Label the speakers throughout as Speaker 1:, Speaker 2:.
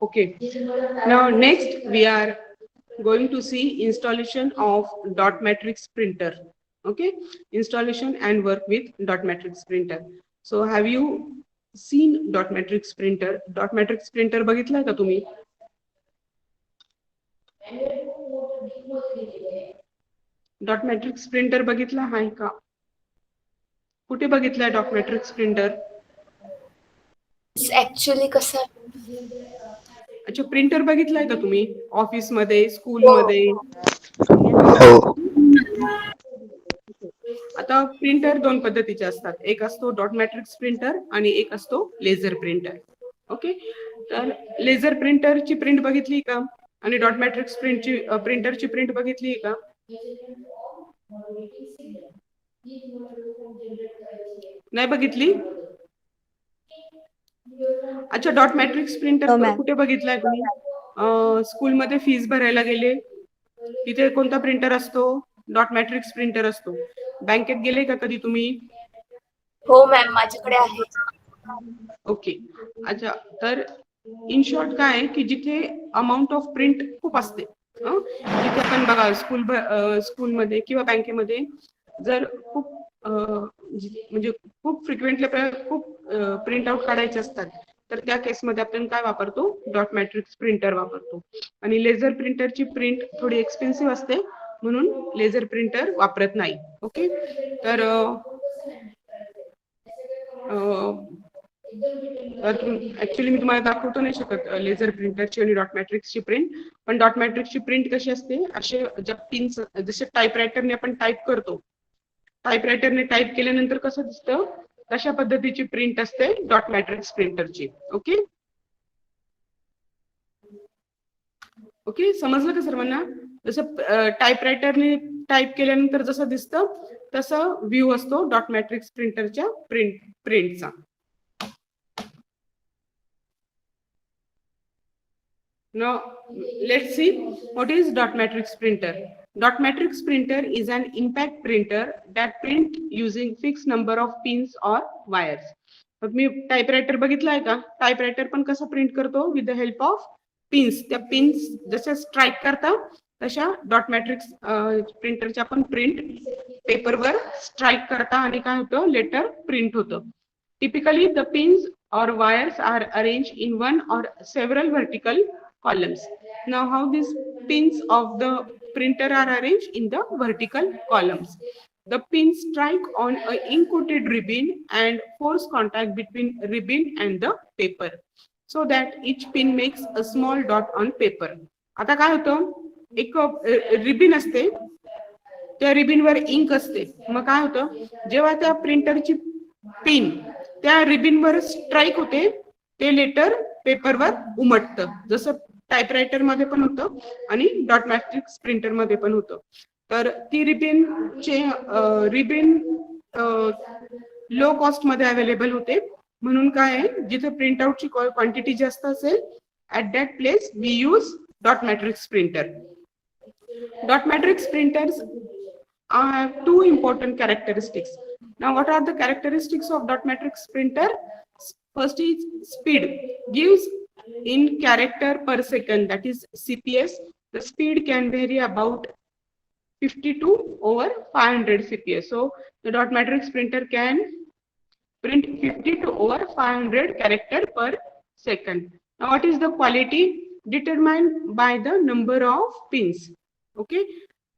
Speaker 1: Okay. Now next we are going to see installation of dot matrix printer. Okay, installation and work with dot matrix printer. So have you seen dot matrix printer? Dot matrix printer बघितलाय का तुम्ही? Dot matrix printer बघितला आहे का? कुठे बघितलाय dot matrix printer?
Speaker 2: Actually कसं
Speaker 1: अच्छा, प्रिंटर बघितलाय का तुम्ही ऑफिस मध्ये, स्कूल
Speaker 2: हो
Speaker 1: मध्ये?
Speaker 3: हो.
Speaker 1: आता प्रिंटर दोन पद्धतीचे असतात, एक असतो डॉट मॅट्रिक्स प्रिंटर आणि एक असतो लेझर प्रिंटर. ओके, तर लेझर प्रिंटरची प्रिंट बघितली का आणि डॉट मॅट्रिक्स प्रिंटरची प्रिंट बघितली का? नाही बघितली? अच्छा, डॉट मॅट्रिक्स प्रिंटर कुठे बघितलाय तुम्ही? स्कूलमध्ये फीस भरायला गेले तिथे कोणता प्रिंटर असतो? डॉट मॅट्रिक्स प्रिंटर असतो. बँकेत गेले का कधी तुम्ही?
Speaker 2: हो मॅम, माझ्याकडे आहे.
Speaker 1: ओके, अच्छा, तर इन शॉर्ट काय आहे की जिथे अमाऊंट ऑफ प्रिंट खूप असते, जिथे आपण बघा स्कूलमध्ये किंवा बँकेमध्ये जर खूप म्हणजे खूप फ्रिक्वेंटली खूप प्रिंट आउट काढायचे असतात, तर त्या केसमध्ये आपण काय वापरतो? डॉट मॅट्रिक्स प्रिंटर वापरतो. आणि लेझर प्रिंटरची प्रिंट थोडी एक्सपेन्सिव्ह असते म्हणून लेझर प्रिंटर वापरत नाही. ओके, तर ऍक्च्युली मी तुम्हाला दाखवतो नाही शकत लेझर प्रिंटरची आणि डॉट मॅट्रिक्सची प्रिंट, पण डॉट मॅट्रिक्सची प्रिंट कशी असते, असे ज्या पिन्स जसे टाईपरायटरने आपण टाईप करतो, टाईपरायटरने टाईप केल्यानंतर कसं दिसतं तशा पद्धतीची प्रिंट असते डॉट मॅट्रिक्स प्रिंटरची. ओके ओके, समजलं का सर्वांना? जसं टाईपरायटरने टाईप केल्यानंतर जसं दिसतं तसा व्ह्यू असतो डॉट मॅट्रिक्स प्रिंटरच्या प्रिंटचा. Now let's see what is dot matrix printer. Dot matrix printer is an impact printer that print using fixed number of pins or wires. Me typewriter बघितलाय का? टाइपरायटर पण कसं प्रिंट करतो? With the help of pins. त्या pins जशा strike करता तशा dot matrix प्रिंटरच्या पण प्रिंट पेपरवर स्ट्राइक करता आणि काय होतं? लेटर प्रिंट होतं. Typically the pins or wires are arranged in one or several vertical columns. Now how these pins of the printer are arranged in the vertical columns? The pins strike on a ink coated ribbon and force contact between ribbon and the paper so that each pin makes a small dot on paper. आता काय होतं? एक ribbon असते, त्या रिबिनवर Inc असते. मग काय होतं? जेव्हा त्या प्रिंटरची पिन त्या रिबिनवर स्ट्राइक होते ते लेटर पेपरवर उमटतं. जसं टाइपरायटर मध्ये पण होतं आणि डॉट मॅट्रिक्स प्रिंटर मध्ये पण होतं. तर ती रिबिन लो कॉस्ट मध्ये अवेलेबल होते म्हणून काय आहे, जिथे प्रिंट आउटची क्वांटिटी जास्त असेल at that place we use dot matrix printer. Dot matrix printers have two important characteristics. Now what are the characteristics of dot matrix printer? First is speed, gives in character per second, that is CPS. The speed can vary about 52 over 500 CPS. So the dot matrix printer can print 50 to over 500 character per second. Now what is the quality? Determined by the number of pins. Okay,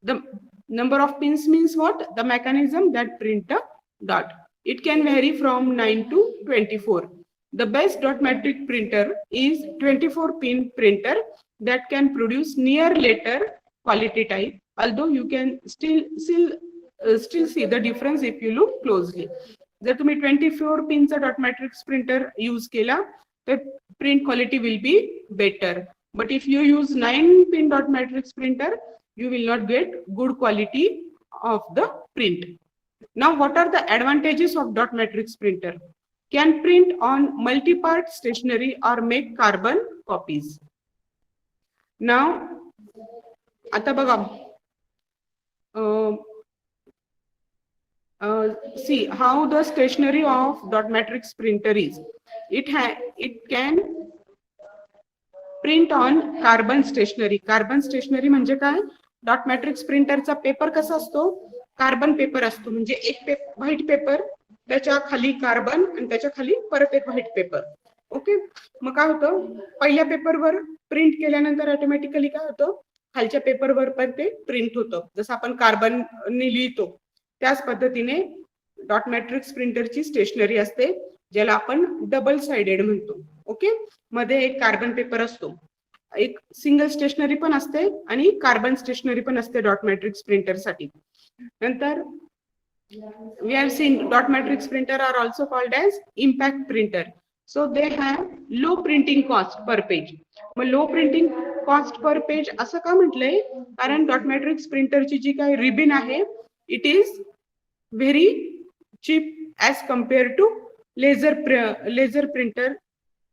Speaker 1: the number of pins means what? The mechanism that print a dot. It can vary from 9 to 24. The best dot matrix printer is 24 pin printer that can produce near letter quality type, although you can still see the difference if you look closely. जर तुम्ही 24 पिनचा dot matrix printer use केला तर print quality will be better, but if you use 9 pin dot matrix printer you will not get good quality of the print. Now what are the advantages of dot matrix printer? Can print on multi-part stationery or make carbon copies. Now आता बघा, see how the stationery of dot matrix printer is. It can print on carbon stationery. Carbon stationery म्हणजे काय? Dot matrix प्रिंटरचा paper कसा असतो? Carbon paper असतो. म्हणजे एक white paper, त्याच्या खाली कार्बन आणि त्याच्या खाली परत एक व्हाईट पेपर. ओके. मग काय होतं, पहिल्या पेपरवर प्रिंट केल्यानंतर ऑटोमॅटिकली काय होतं, खालच्या पेपरवर पण ते प्रिंट होतं. जसं आपण कार्बनने लिहितो त्याच पद्धतीने डॉट मॅट्रिक्स प्रिंटरची स्टेशनरी असते, ज्याला आपण डबल साइडेड म्हणतो. ओके. मध्ये एक कार्बन पेपर असतो, एक सिंगल स्टेशनरी पण असते आणि कार्बन स्टेशनरी पण असते डॉट मॅट्रिक्स प्रिंटर साठी. नंतर we have seen dot matrix printer are also called as impact printer. So they have low printing cost per page. मग low printing cost per page असं का म्हटलंय? कारण डॉट मॅट्रिक्स प्रिंटरची जी काही रिबिन आहे, it is very cheap as compare to laser printer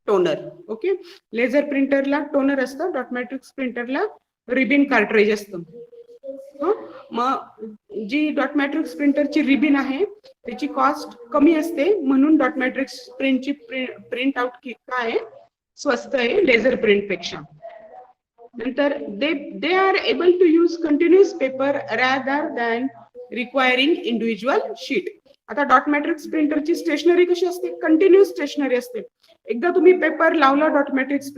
Speaker 1: toner. Okay. Laser प्रिंटरला toner असतं, dot matrix प्रिंटरला रिबिन कार्ट्रेज असतं. मग जी डॉट मॅट्रिक्स प्रिंटरची रिबिन आहे त्याची कॉस्ट कमी असते, म्हणून डॉट मॅट्रिक्स प्रिंटची प्रिंट आउट काय आहे, स्वस्त आहे लेझर प्रिंट पेक्षा. नंतर they are able to use continuous paper rather than requiring individual sheet. आता डॉट मॅट्रिक्स प्रिंटरची स्टेशनरी कशी असते? कंटिन्युअस स्टेशनरी असते. एकदा तुम्ही पेपर लावला डॉट मॅट्रिक्स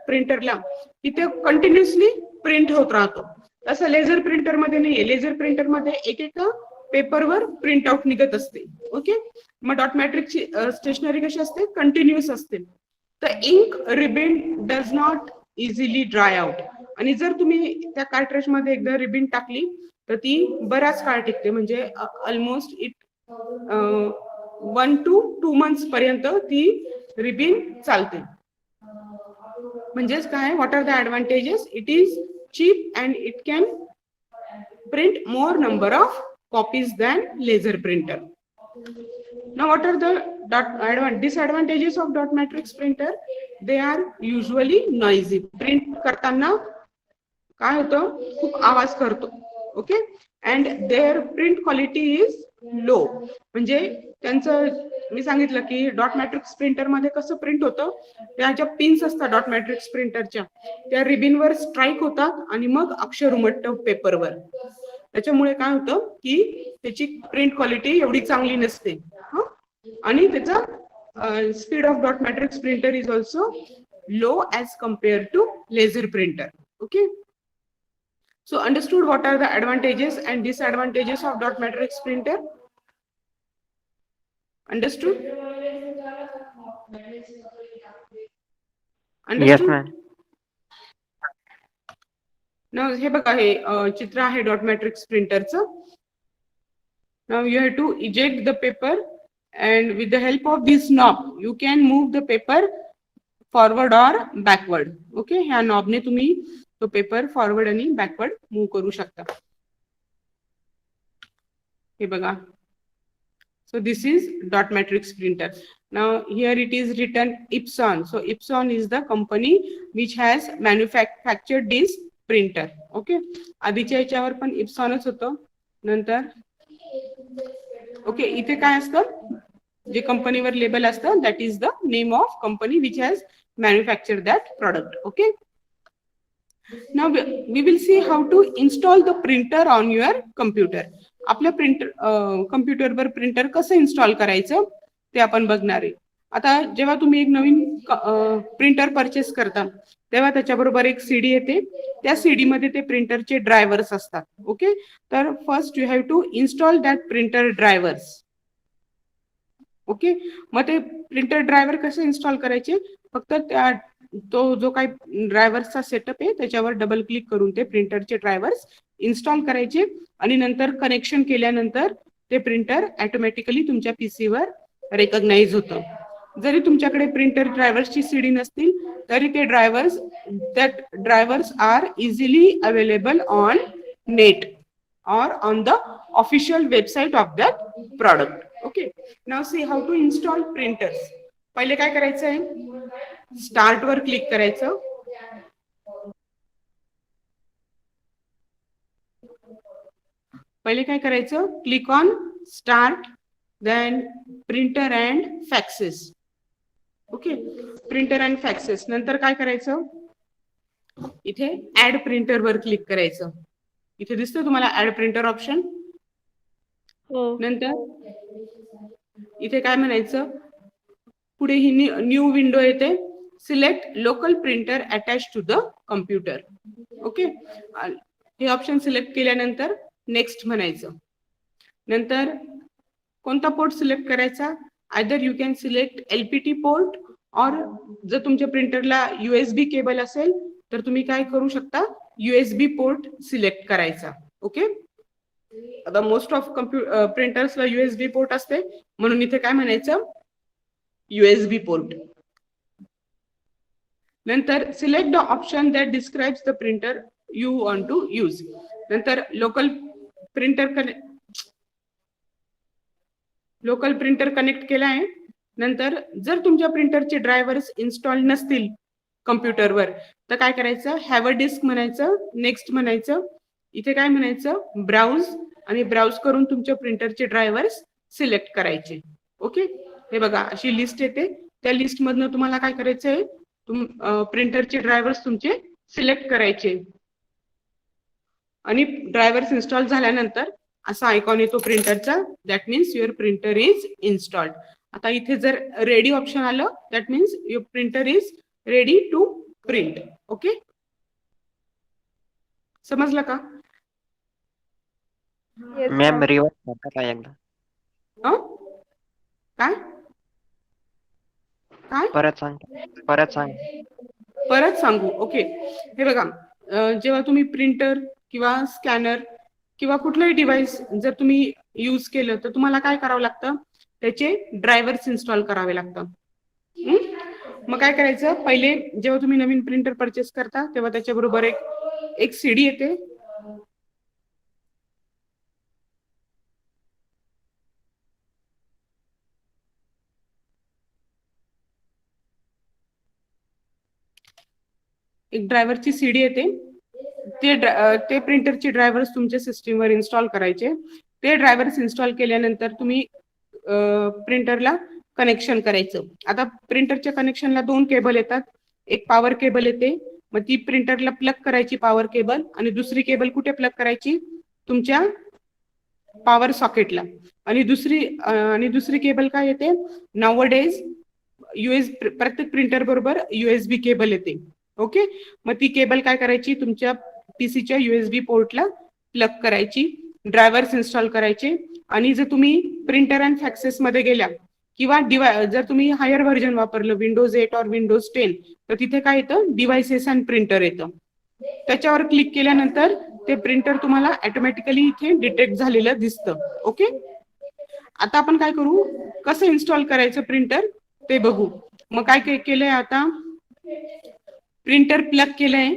Speaker 1: प्रिंटरला की ते कंटिन्युअसली प्रिंट होत राहतो. तसं लेझर प्रिंटर मध्ये नाहीये. लेझर प्रिंटर मध्ये एकेका पेपरवर प्रिंट आउट निघत असते. ओके. मग डॉट मॅट्रिक्सची स्टेशनरी कशी असते? कंटिन्युअस असते. तर ink ribbon does not easily dry out. आणि जर तुम्ही त्या कार्ट्रेज मध्ये एकदा रिबिन टाकली तर ती बराच काळ टिकते. म्हणजे ऑलमोस्ट इट 1 to 2 months पर्यंत ती रिबिन चालते. म्हणजेच काय? What are the advantages? It is cheap and it can print more number of copies than laser printer. Now what are the disadvantages of dot matrix printer? They are usually noisy. Print करताना काय होतं? खूप आवाज करतो. Okay. and their print quality is low. म्हणजे त्यांचं मी सांगितलं की डॉट मॅट्रिक्स प्रिंटर मध्ये कसं प्रिंट होतं, त्या ज्या पिन्स असतात डॉट मॅट्रिक्स प्रिंटरच्या त्या रिबिनवर स्ट्राईक होतात आणि मग अक्षर उमटतं पेपरवर. त्याच्यामुळे काय होतं की त्याची प्रिंट क्वालिटी एवढी चांगली नसते. आणि त्याचा speed of dot matrix printer is also low as compare to laser printer. Okay. So understood what are the advantages and disadvantages of dot matrix printer? Understood? Understood?
Speaker 3: Yes, ma'am.
Speaker 1: Now हे बघा, हे चित्र आहे dot matrix प्रिंटरचं. Now you have to eject the paper and with the help of this knob you can move the paper forward or backward. Okay. ह्या नॉबने तुम्ही तो paper forward आणि बॅकवर्ड मूव्ह करू शकता. हे बघा. So this is dot matrix printer. Now here it is written Epson. So Epson is the company which has manufactured this printer. Okay. आधीच्या याच्यावर पण Epsonच होतं. नंतर ओके, इथे काय असतं, जे कंपनीवर लेबल असतं that is the name of company which has manufactured that product. Okay. Now we will see how to install the printer on your computer. आपल्या कम्प्युटरवर प्रिंटर कसं इन्स्टॉल करायचं ते आपण बघणार आहे. आता जेव्हा तुम्ही एक नवीन प्रिंटर परचेस करता तेव्हा त्याच्याबरोबर एक सीडी येते. त्या सीडी मध्ये ते प्रिंटरचे ड्रायव्हर्स असतात. ओके. तर first you have to install that printer drivers. Okay. मग ते प्रिंटर ड्रायव्हर कसे इन्स्टॉल करायचे? फक्त त्या तो जो काही ड्रायव्हर्सचा सेटअप आहे त्याच्यावर डबल क्लिक करून ते प्रिंटरचे ड्रायव्हर्स इन्स्टॉल करायचे आणि नंतर कनेक्शन केल्यानंतर ते प्रिंटर ऑटोमॅटिकली तुमच्या पीसीवर रेकॉग्नाइज होतं. जरी तुमच्याकडे प्रिंटर ड्रायव्हर्सची सीडी नसतील तरी ते drivers are easily available on net or on the official website of that product. Okay. Now see how to install printers. पहिले काय करायचं आहे? स्टार्ट वर क्लिक करायचं. पहिले काय करायचं? Click on start, then printer and faxes. Okay. Printer and faxes नंतर काय करायचं? इथे ऍड प्रिंटर वर क्लिक करायचं. इथे दिसतं तुम्हाला ऍड प्रिंटर ऑप्शन.
Speaker 4: हो.
Speaker 1: नंतर इथे काय म्हणायचं, पुढे ही न्यू विंडो येते. Select local printer attach to the computer. Okay, हे ऑप्शन सिलेक्ट केल्यानंतर नेक्स्ट म्हणायचं. नंतर कोणता पोर्ट सिलेक्ट करायचा, either you can select LPT port और जर तुमच्या प्रिंटरला यूएसबी केबल असेल तर तुम्ही काय करू शकता, यूएसबी पोर्ट सिलेक्ट करायचा. ओके, आता मोस्ट ऑफ प्रिंटर्सला यूएसबी पोर्ट असते म्हणून इथे काय म्हणायचं, यूएसबी पोर्ट. नंतर select the option that describes the printer you want to use. नंतर लोकल प्रिंटर कनेक्ट केला आहे. नंतर जर तुमच्या प्रिंटरचे ड्रायव्हर्स इन्स्टॉल नसतील कम्प्युटरवर तर काय करायचं, हॅव अ डिस्क म्हणायचं, नेक्स्ट म्हणायचं. इथे काय म्हणायचं, ब्राउज, आणि ब्राउज करून तुमच्या प्रिंटरचे ड्रायव्हर्स सिलेक्ट करायचे. ओके, हे बघा अशी लिस्ट येते. त्या लिस्ट मधनं तुम्हाला काय करायचंय, प्रिंटरचे ड्रायव्हर्स तुमचे सिलेक्ट करायचे आणि ड्रायव्हर्स इन्स्टॉल झाल्यानंतर असा आयकॉन येतो प्रिंटरचा, that means your printer is installed. आता इथे जर रेडी ऑप्शन आलं that means your printer is ready to print. Okay, समजलं का?
Speaker 3: मॅम रिवर्स करा एकदा.
Speaker 1: काय काय
Speaker 3: परत सांग.
Speaker 1: परत सांगू. ओके, हे बघा, जेव्हा तुम्ही प्रिंटर किंवा स्कॅनर किंवा कुठलंही डिव्हाइस जर तुम्ही यूज केलं तर तुम्हाला काय करावं लागतं, त्याचे ड्रायव्हर्स इन्स्टॉल करावे लागतं. मग काय करायचं, पहिले जेव्हा तुम्ही नवीन प्रिंटर परचेस करता तेव्हा त्याच्याबरोबर एक सीडी येते. एक ड्रायव्हरची सीडी येते. ते प्रिंटरचे ड्रायव्हर्स तुमच्या सिस्टीमवर इन्स्टॉल करायचे. ते ड्रायव्हर्स इन्स्टॉल केल्यानंतर तुम्ही प्रिंटरला कनेक्शन करायचं. आता प्रिंटरच्या कनेक्शनला 2 केबल येतात. एक पॉवर केबल येते, मग ती प्रिंटरला प्लग करायची पॉवर केबल, आणि दुसरी केबल कुठे प्लग करायची, तुमच्या पॉवर सॉकेटला. आणि दुसरी केबल काय येते, नाउअडेज प्रत्येक प्रिंटर बरोबर यूएसबी केबल येते. ओके, मग ती केबल काय करायची, तुमच्या पीसीच्या यूएसबी पोर्टला प्लग करायची, ड्रायव्हर्स इन्स्टॉल करायचे. आणि जर तुम्ही प्रिंटर अँड फॅक्सेस मध्ये गेल्या किंवा जर तुम्ही हायर व्हर्जन वापरलं विंडोज 8 और विंडोज 10 तर तिथे काय येतं, डिव्हाइसेस अँड प्रिंटर येतं. त्याच्यावर क्लिक केल्यानंतर ते प्रिंटर तुम्हाला ऑटोमॅटिकली इथे डिटेक्ट झालेलं दिसतं. ओके, आता आपण काय करू, कसं इन्स्टॉल करायचं प्रिंटर ते बघू. मग काय केलंय, आता प्रिंटर प्लग केलंय,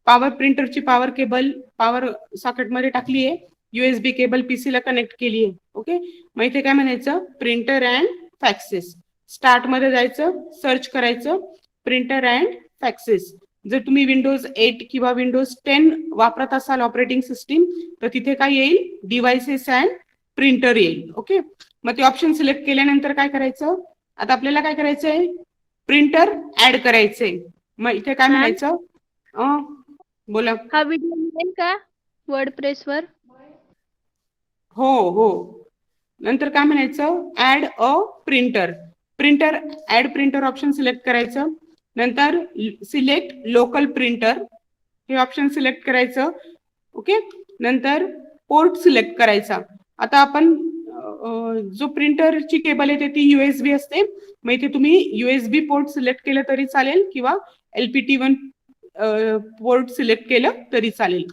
Speaker 1: पॉवर प्रिंटरची पॉवर केबल पॉवर सॉकेट मध्ये टाकली आहे, यूएसबी केबल पीसी ला कनेक्ट केली आहे. ओके, मग इथे काय म्हणायचं, प्रिंटर अँड फॅक्सेस. स्टार्ट मध्ये जायचं, सर्च करायचं प्रिंटर अँड फॅक्सेस. जर तुम्ही विंडोज 8 किंवा विंडोज 10 वापरत असाल ऑपरेटिंग सिस्टीम तर तिथे काय येईल, डिव्हाइसेस अँड प्रिंटर येईल. ओके, मग ते ऑप्शन सिलेक्ट केल्यानंतर काय करायचं, आता आपल्याला काय करायचंय, प्रिंटर ऍड करायचंय. मग इथे काय म्हणायचं, बोला.
Speaker 4: हा व्हिडिओ मिळेल का वर्डप्रेस वर?
Speaker 1: हो. नंतर काय म्हणायचं, add a printer. Add printer option select करायचं. नंतर सिलेक्ट लोकल प्रिंटर हे ऑप्शन सिलेक्ट करायचं. ओके, नंतर पोर्ट सिलेक्ट करायचा. आता आपण जो प्रिंटरची केबल येते ती यूएसबी असते, मग इथे तुम्ही यूएसबी पोर्ट सिलेक्ट केलं तरी चालेल किंवा LPT1 पोर्ट सिलेक्ट केलं तरी चालेल.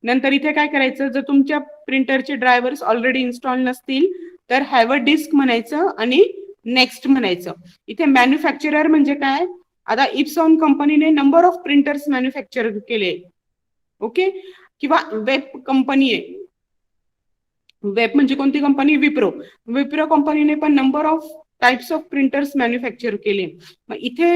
Speaker 1: नंतर इथे काय करायचं, जर तुमच्या प्रिंटरचे ड्रायव्हर्स ऑलरेडी इन्स्टॉल नसतील तर हॅव अ डिस्क म्हणायचं आणि नेक्स्ट म्हणायचं. इथे मॅन्युफॅक्चरर म्हणजे काय, आता इप्सॉन कंपनीने नंबर ऑफ प्रिंटर्स मॅन्युफॅक्चर केले. ओके, किंवा वेब कंपनी आहे, वेब म्हणजे कोणती कंपनी, विप्रो कंपनीने पण number of types of printers manufacture केले. मग इथे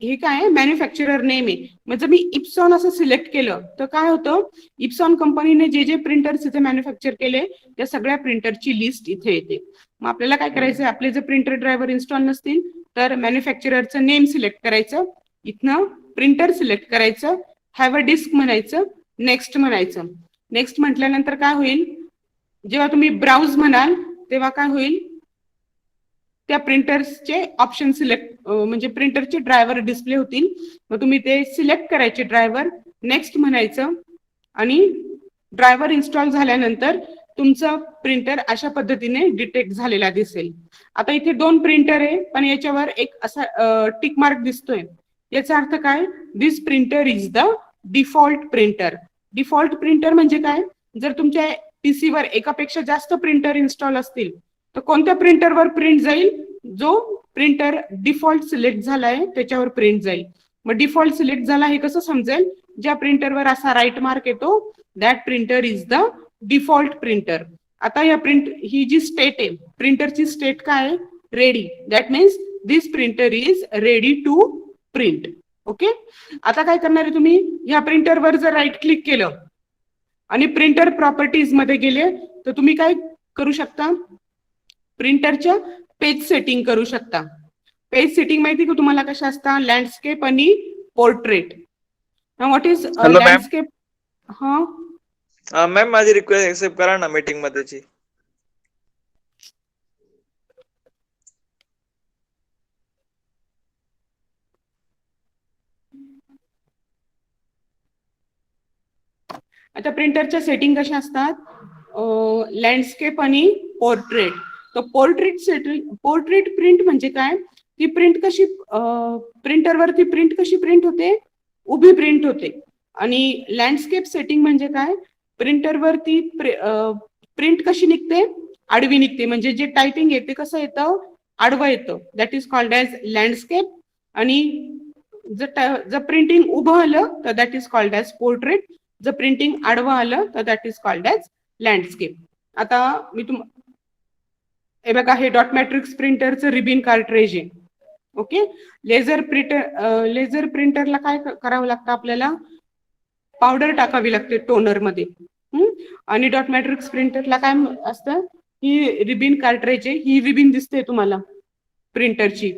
Speaker 1: हे काय मॅन्युफॅक्चरर नेम आहे. म्हणजे मी इप्सॉन असं सिलेक्ट केलं तर काय होतं, इप्सॉन कंपनीने जे प्रिंटर्स इथे मॅन्युफॅक्चर केले त्या सगळ्या प्रिंटरची लिस्ट इथे येते. मग आपल्याला काय करायचं, आपले जर प्रिंटर ड्रायव्हर इन्स्टॉल नसतील तर मॅन्युफॅक्चररचं नेम सिलेक्ट करायचं, इथनं प्रिंटर सिलेक्ट करायचं, हॅव अ डिस्क म्हणायचं, नेक्स्ट म्हणायचं. नेक्स्ट म्हटल्यानंतर काय होईल, जेव्हा तुम्ही ब्राउज म्हणाल तेव्हा काय होईल, त्या प्रिंटर्सचे ऑप्शन सिलेक्ट म्हणजे प्रिंटरचे ड्रायव्हर डिस्प्ले होतील. मग तुम्ही ते सिलेक्ट करायचे ड्रायव्हर, नेक्स्ट म्हणायचं आणि ड्रायव्हर इन्स्टॉल झाल्यानंतर तुमचं प्रिंटर अशा पद्धतीने डिटेक्ट झालेला दिसेल. आता इथे 2 प्रिंटर आहे, पण याच्यावर एक असा टिक मार्क दिसतोय. याचा अर्थ काय, this printer is the default printer. Default printer म्हणजे काय, जर तुमच्या पीसी वर एकापेक्षा जास्त प्रिंटर इन्स्टॉल असतील तर कोणत्या प्रिंटरवर प्रिंट जाईल, जो प्रिंटर डिफॉल्ट सिलेक्ट झालाय त्याच्यावर प्रिंट जाईल. मग डिफॉल्ट सिलेक्ट झाला हे कसं समजेल, ज्या प्रिंटरवर असा राईट मार्क येतो that printer is the default printer. आता या ही जी स्टेट आहे प्रिंटरची स्टेट काय आहे, ready. That means this printer is ready to print. Okay. आता काय करणार आहे तुम्ही, ह्या प्रिंटरवर जर राईट क्लिक केलं आणि प्रिंटर प्रॉपर्टीज मध्ये गेले तर तुम्ही काय करू शकता, प्रिंटरच्या पेज सेटिंग करू शकता. पेज सेटिंग माहिती का तुम्हाला कशा असतात, लँडस्केप आणि पोर्ट्रेट. What is landscape? हा
Speaker 5: मॅम माझी रिक्वेस्ट एक्सेप्ट करा ना मीटिंग मध्येची.
Speaker 1: आता प्रिंटरच्या सेटिंग कशा असतात, लँडस्केप आणि पोर्ट्रेट. तर पोर्ट्रेट प्रिंट म्हणजे काय, ती प्रिंट कशी प्रिंटरवरती प्रिंट कशी प्रिंट होते, उभी प्रिंट होते. आणि लँडस्केप सेटिंग म्हणजे काय, प्रिंटरवरती प्रिंट कशी निघते, आडवी निघते. म्हणजे जे टायपिंग येते कसं येतं, आडवं येतं. That is called as landscape. आणि जर प्रिंटिंग उभं आलं तर that is called as portrait. जर प्रिंटिंग आडवं आलं तर that is called as landscape. आता मी हे बघा, हे डॉट मॅट्रिक्स प्रिंटरचं रिबिन कार्ट्रेज आहे. ओके. लेझर प्रिंटरला काय करावं लागतं, आपल्याला पावडर टाकावी लागते टोनर मध्ये. आणि डॉट मॅट्रिक्स प्रिंटरला काय असतं, ही रिबिन कार्ट्रेज आहे. ही रिबिन दिसते तुम्हाला प्रिंटरची,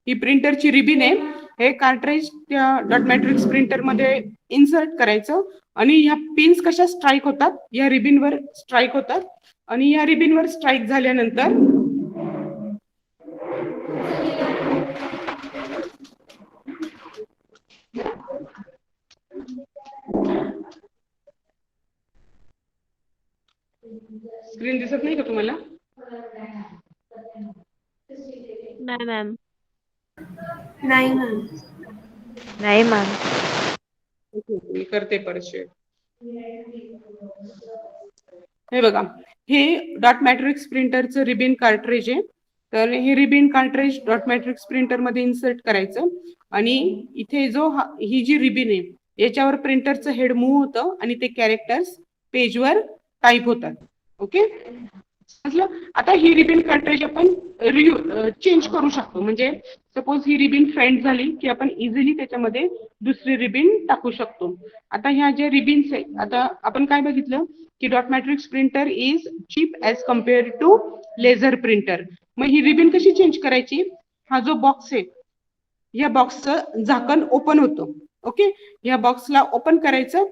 Speaker 1: ही प्रिंटरची रिबिन आहे. हे कार्ट्रेज त्या डॉट मॅट्रिक्स प्रिंटर मध्ये इन्सर्ट करायचं आणि ह्या पिन्स कशा स्ट्राईक होतात, या रिबिनवर स्ट्राईक होतात. आणि या रिबिनवर स्ट्राईक झाल्यानंतर स्क्रीन दिसत नाही का तुम्हाला?
Speaker 4: नाही मॅम.
Speaker 2: नाही मॅम.
Speaker 3: नाही मॅम.
Speaker 1: मी करते परत शेअर. हे बघा, हे डॉट मॅट्रिक्स प्रिंटरचं रिबिन कार्ट्रेज आहे. तर हे ribbon cartridge dot matrix printer मध्ये इन्सर्ट करायचं आणि इथे ही जी रिबिन आहे याच्यावर प्रिंटरचं हेड मूव्ह होतं आणि ते कॅरेक्टर्स पेजवर टाईप होतात. ओके. आता ही रिबिन कार्ट्रेज आपण चेंज करू शकतो. म्हणजे सपोज ही रिबिन फेंड झाली की आपण इझिली त्याच्यामध्ये दुसरी रिबिन टाकू शकतो. आता ह्या ज्या रिबिन्स आहेत, आता आपण काय बघितलं की dot matrix printer is cheap as compare to laser printer. मग ही रिबिन कशी चेंज करायची, हा जो बॉक्स आहे या बॉक्सचं झाकण ओपन होतं. ओके. या बॉक्सला ओपन करायचं,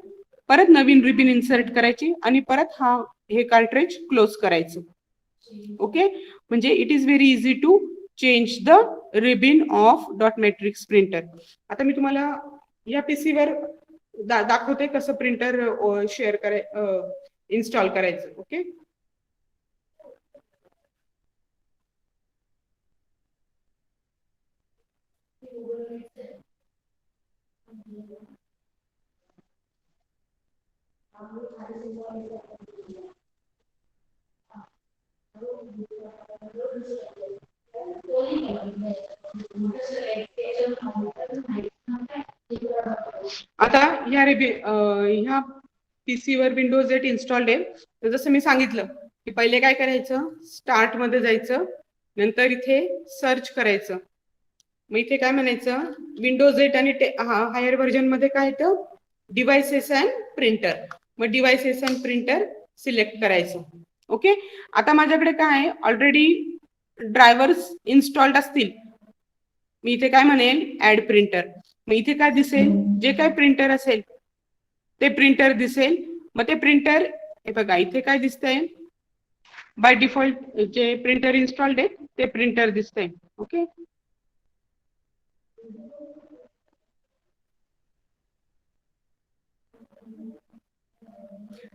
Speaker 1: परत नवीन रिबिन इन्सर्ट करायची आणि परत हे कार्ट्रेज क्लोज करायचं. ओके. म्हणजे it is very easy to change the ribbon of dot matrix printer. आता मी तुम्हाला या पीसी वर दाखवते कसं प्रिंटर इन्स्टॉल करायचं. ओके. आता ह्या पीसी वर विंडोज 8 इन्स्टॉल्ड आहे. तर जसं मी सांगितलं की पहिले काय करायचं, स्टार्ट मध्ये जायचं, नंतर इथे सर्च करायचं. मग इथे काय म्हणायचं, विंडोज 8 आणि हायर व्हर्जन मध्ये काय येतं, डिव्हाइसेस अँड प्रिंटर. मग डिव्हाइसेस अँड प्रिंटर सिलेक्ट करायचं. ओके. आता माझ्याकडे काय आहे, ऑलरेडी ड्रायव्हर्स इन्स्टॉल्ड असतील मी इथे काय म्हणेल ऍड प्रिंटर. मग इथे काय दिसेल, जे काय प्रिंटर असेल ते प्रिंटर दिसेल. मग ते प्रिंटर हे बघा इथे काय दिसतंय, बाय डिफॉल्ट जे प्रिंटर इन्स्टॉल्ड आहे ते प्रिंटर दिसतंय. ओके,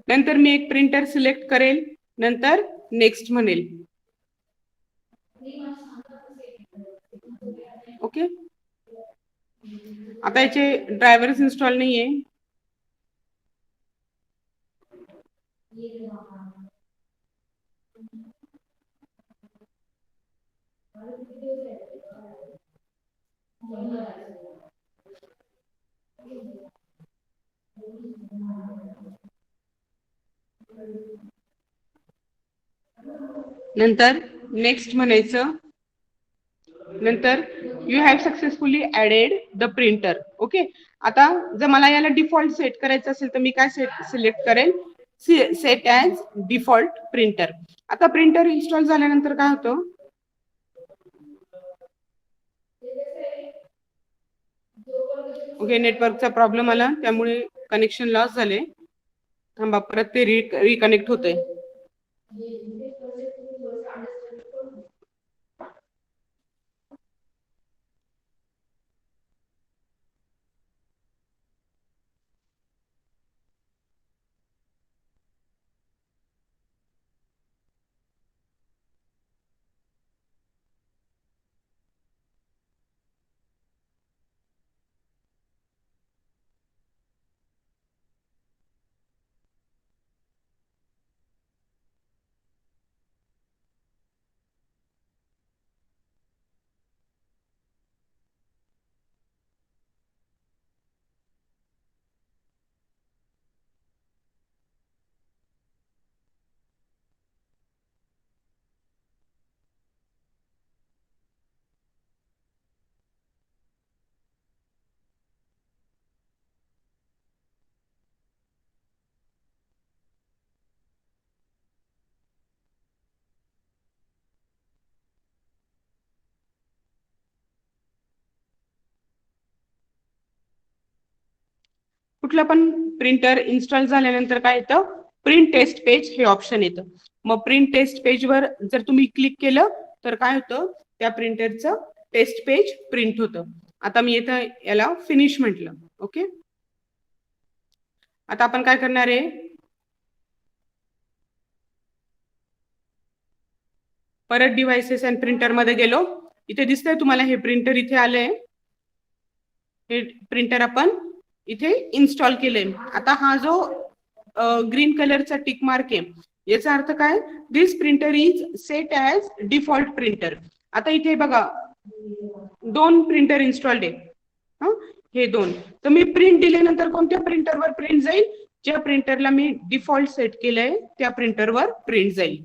Speaker 1: नंतर मी एक प्रिंटर सिलेक्ट करेल, नंतर नेक्स्ट म्हणेल. ओके, आता याचे ड्रायव्हर्स इन्स्टॉल नाहीये. नंतर नेक्स्ट म्हणायचं, नंतर you have successfully added the printer. Okay, आता जर मला याला डिफॉल्ट सेट करायचं असेल तर मी काय सिलेक्ट करेल, सेट ॲज डिफॉल्ट प्रिंटर. आता प्रिंटर इन्स्टॉल झाल्यानंतर काय होतं, ओके नेटवर्कचा प्रॉब्लेम आला त्यामुळे कनेक्शन लॉस झाले. थांबा, परत ते रिकनेक्ट होतंय. कुठलं पण प्रिंटर इन्स्टॉल झाल्यानंतर काय येतं, प्रिंट टेस्ट पेज हे ऑप्शन येतं. मग प्रिंट टेस्ट पेजवर जर तुम्ही क्लिक केलं तर काय होतं, त्या प्रिंटरचं टेस्ट पेज प्रिंट होतं. आता मी इथं याला फिनिश म्हटलं. ओके, आता आपण काय करणार आहे, परत डिव्हाइसेस अँड प्रिंटर मध्ये गेलो. इथे दिसतंय तुम्हाला हे प्रिंटर इथे आलंय, हे प्रिंटर आपण इथे इन्स्टॉल केलंय. आता हा जो ग्रीन कलरचा टिक मार्क आहे याचा अर्थ काय, this printer is set as default printer. आता इथे बघा 2 प्रिंटर इन्स्टॉल्ड आहे, हे 2. तर मी प्रिंट दिल्यानंतर कोणत्या प्रिंटरवर प्रिंट जाईल, ज्या प्रिंटरला मी डिफॉल्ट सेट केलंय त्या प्रिंटरवर प्रिंट जाईल.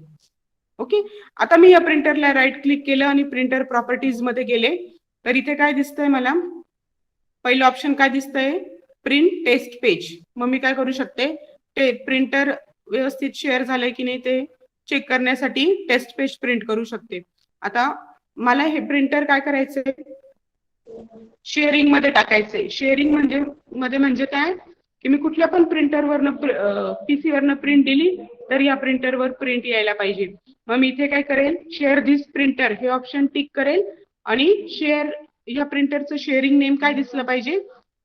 Speaker 1: ओके, आता मी या प्रिंटरला राईट क्लिक केलं आणि प्रिंटर प्रॉपर्टीज मध्ये गेले तर इथे काय दिसतंय मला, पहिलं ऑप्शन काय दिसतंय, प्रिंट टेस्ट पेज. मग मी काय करू शकते, ते प्रिंटर व्यवस्थित शेअर झालंय की नाही ते चेक करण्यासाठी टेस्ट पेज प्रिंट करू शकते. आता मला हे प्रिंटर काय करायचंय, शेअरिंग मध्ये टाकायचंय. शेअरिंग म्हणजे काय की मी कुठल्या पण प्रिंटरवरनं पीसी वरनं प्रिंट दिली तर या प्रिंटरवर प्रिंट यायला पाहिजे. मग मी इथे काय करेल, शेअर दिस प्रिंटर हे ऑप्शन टिक करेल आणि शेअर या प्रिंटरचं शेअरिंग नेम काय दिसलं पाहिजे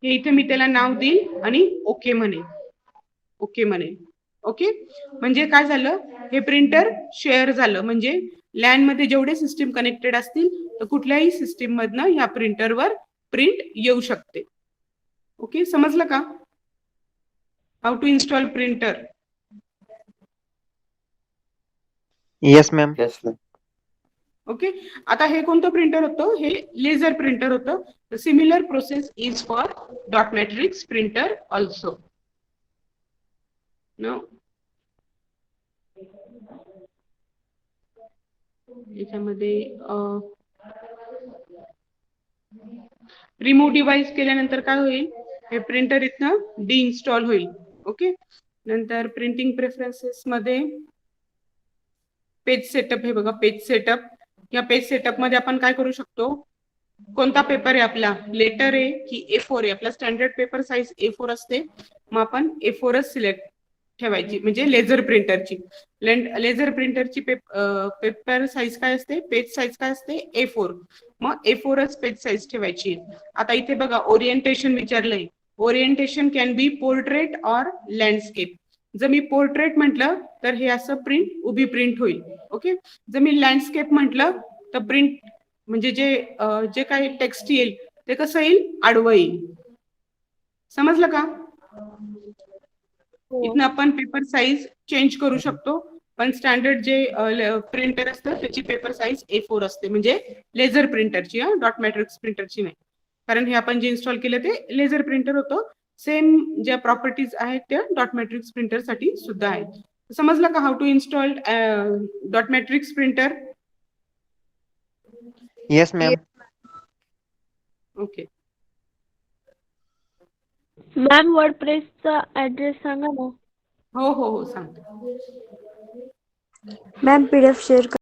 Speaker 1: हे इथे मी त्याला नाव देईल आणि ओके म्हणेल. ओके म्हणेल. ओके, म्हणजे काय झालं, हे प्रिंटर शेअर झालं. म्हणजे लॅन मध्ये जेवढे सिस्टीम कनेक्टेड असतील तर कुठल्याही सिस्टीम मधनं या प्रिंटरवर प्रिंट येऊ शकते. ओके, समजलं का, how to install printer.
Speaker 6: Yes ma'am.
Speaker 1: Okay, आता हे कोणतं प्रिंटर होतं, हे लेझर प्रिंटर होतं. Similar process is for dot matrix printer also. No, याच्यामध्ये रिमूव्ह डिव्हाइस केल्यानंतर काय होईल, हे प्रिंटर इथनं डिइन्स्टॉल होईल. ओके, नंतर प्रिंटिंग प्रेफरन्सेस मध्ये पेज सेटअप, हे बघा पेज सेटअप. या पेज सेटअप मध्ये आपण काय करू शकतो, कोणता पेपर आहे आपला, लेटर आहे की A4 आहे? आपला स्टँडर्ड पेपर साईज A4 असते, मग आपण A4च सिलेक्ट ठेवायची, म्हणजे लेझर प्रिंटरची. लेझर प्रिंटरची पेपर साईज काय असते, पेज साईज काय असते, A4. मग A4च पेज साईज ठेवायची. आता इथे बघा ओरिएंटेशन विचारलंय. Orientation can be portrait or landscape. जर मी पोर्ट्रेट म्हटलं तर हे असं प्रिंट उभी प्रिंट होईल. ओके. जर मी लँडस्केप म्हटलं तर प्रिंट म्हणजे जे काही टेक्स्ट येईल ते कसं येईल, आडवं येईल. समजलं का? इथनं आपण पेपर साईज चेंज करू शकतो, पण स्टँडर्ड जे प्रिंटर असतं त्याची पेपर साईज A4 असते, म्हणजे लेझर प्रिंटरची, डॉट मॅट्रिक्स प्रिंटरची नाही. कारण हे आपण जे इन्स्टॉल केलं ते लेझर प्रिंटर होतं. सेम ज्या प्रॉपर्टीज आहेत त्या डॉट मॅट्रिक्स प्रिंटर साठी सुद्धा आहेत. समजलं का how to install dot matrix printer?
Speaker 6: Yes, ma'am.
Speaker 1: Okay.
Speaker 4: Ma'am वर्डप्रेसचा ऍड्रेस सांगा ना.
Speaker 1: हो हो हो सांगते.
Speaker 2: Ma'am PDF share